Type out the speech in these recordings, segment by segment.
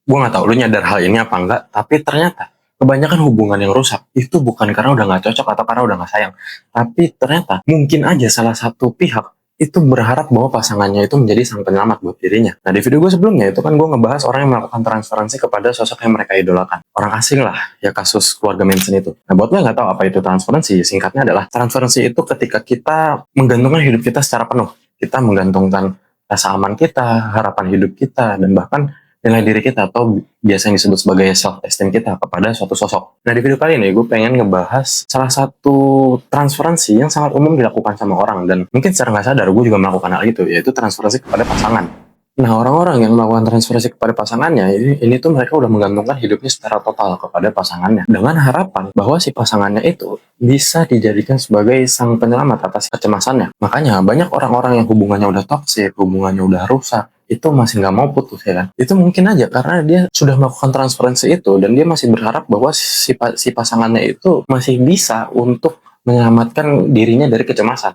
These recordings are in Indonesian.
Gue nggak tahu lu nyadar hal ini apa enggak, tapi ternyata kebanyakan hubungan yang rusak itu bukan karena udah nggak cocok atau karena udah nggak sayang, tapi ternyata mungkin aja salah satu pihak itu berharap bahwa pasangannya itu menjadi sang penyelamat buat dirinya. Nah, di video gue sebelumnya itu kan gue ngebahas orang yang melakukan transferansi kepada sosok yang mereka idolakan. Orang asing lah, ya kasus keluarga Manson itu. Nah, buat lo yang nggak tahu apa itu transferansi, singkatnya adalah transferansi itu ketika kita menggantungkan hidup kita secara penuh. Kita menggantungkan rasa aman kita, harapan hidup kita, dan bahkan nilai diri kita atau biasa yang disebut sebagai self esteem kita kepada suatu sosok. Nah, di video kali ini gue pengen ngebahas salah satu transferansi yang sangat umum dilakukan sama orang, dan mungkin secara nggak sadar gue juga melakukan hal itu, yaitu transferansi kepada pasangan. Nah, orang-orang yang melakukan transferansi kepada pasangannya ini tuh mereka udah menggantungkan hidupnya secara total kepada pasangannya dengan harapan bahwa si pasangannya itu bisa dijadikan sebagai sang penyelamat atas kecemasannya. Makanya banyak orang-orang yang hubungannya udah toksik, hubungannya udah rusak, itu masih nggak mau putus, ya kan? Itu mungkin aja karena dia sudah melakukan transferensi itu dan dia masih berharap bahwa si pasangannya itu masih bisa untuk menyelamatkan dirinya dari kecemasan.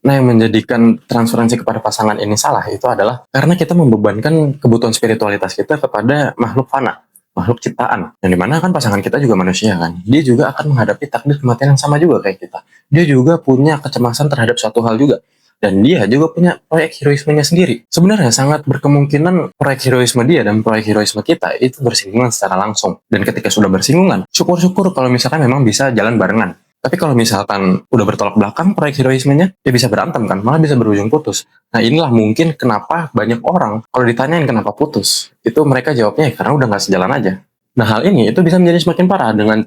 Nah, yang menjadikan transferensi kepada pasangan ini salah itu adalah karena kita membebankan kebutuhan spiritualitas kita kepada makhluk fana, makhluk ciptaan. Yang dimana kan pasangan kita juga manusia kan. Dia juga akan menghadapi takdir kematian yang sama juga kayak kita. Dia juga punya kecemasan terhadap suatu hal juga. Dan dia juga punya proyek heroismenya sendiri. Sebenarnya sangat berkemungkinan proyek heroisme dia dan proyek heroisme kita itu bersinggungan secara langsung. Dan ketika sudah bersinggungan, syukur-syukur kalau misalkan memang bisa jalan barengan. Tapi kalau misalkan udah bertolak belakang proyek heroismenya, ya bisa berantem kan, malah bisa berujung putus. Nah, inilah mungkin kenapa banyak orang, kalau ditanyain kenapa putus, itu mereka jawabnya ya karena udah nggak sejalan aja. Nah, hal ini itu bisa menjadi semakin parah dengan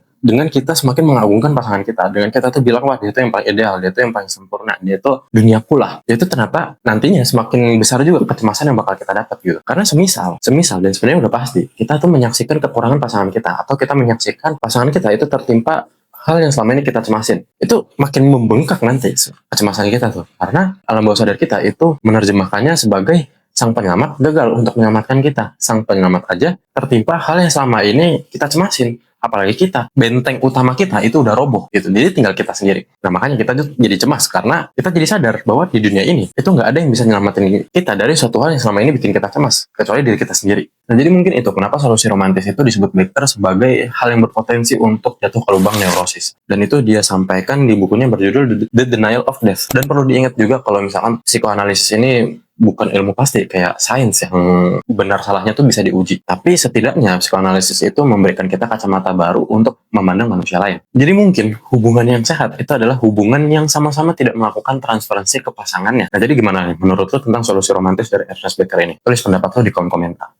kita semakin mengagungkan pasangan kita, dengan kita tuh bilang, wah dia itu yang paling ideal, dia itu yang paling sempurna, dia itu duniaku lah. Dia itu ternyata nantinya semakin besar juga kecemasan yang bakal kita dapat gitu. Karena semisal dan sebenarnya udah pasti, kita tuh menyaksikan kekurangan pasangan kita, atau kita menyaksikan pasangan kita itu tertimpa hal yang selama ini kita cemasin, itu makin membengkak nanti kecemasan kita tuh. Karena alam bawah sadar kita itu menerjemahkannya sebagai sang penyelamat gagal untuk menyelamatkan kita. Sang penyelamat aja tertimpa hal yang selama ini kita cemasin. Apalagi kita, benteng utama kita itu udah roboh gitu. Jadi tinggal kita sendiri. Nah, makanya kita tuh jadi cemas karena kita jadi sadar bahwa di dunia ini itu nggak ada yang bisa nyelamatin kita dari suatu hal yang selama ini bikin kita cemas, kecuali diri kita sendiri. Nah, jadi mungkin itu kenapa solusi romantis itu disebut Victor sebagai hal yang berpotensi untuk jatuh ke lubang neurosis. Dan itu dia sampaikan di bukunya berjudul The Denial of Death. Dan perlu diingat juga kalau misalkan psikoanalisis ini bukan ilmu pasti kayak sains yang benar salahnya tuh bisa diuji. Tapi setidaknya psikoanalisis itu memberikan kita kacamata baru untuk memandang manusia lain. Jadi mungkin hubungan yang sehat itu adalah hubungan yang sama-sama tidak melakukan transferensi ke pasangannya. Nah, jadi gimana nih menurut lo tentang solusi romantis dari Ernest Becker ini? Tulis pendapat lo di kolom komentar.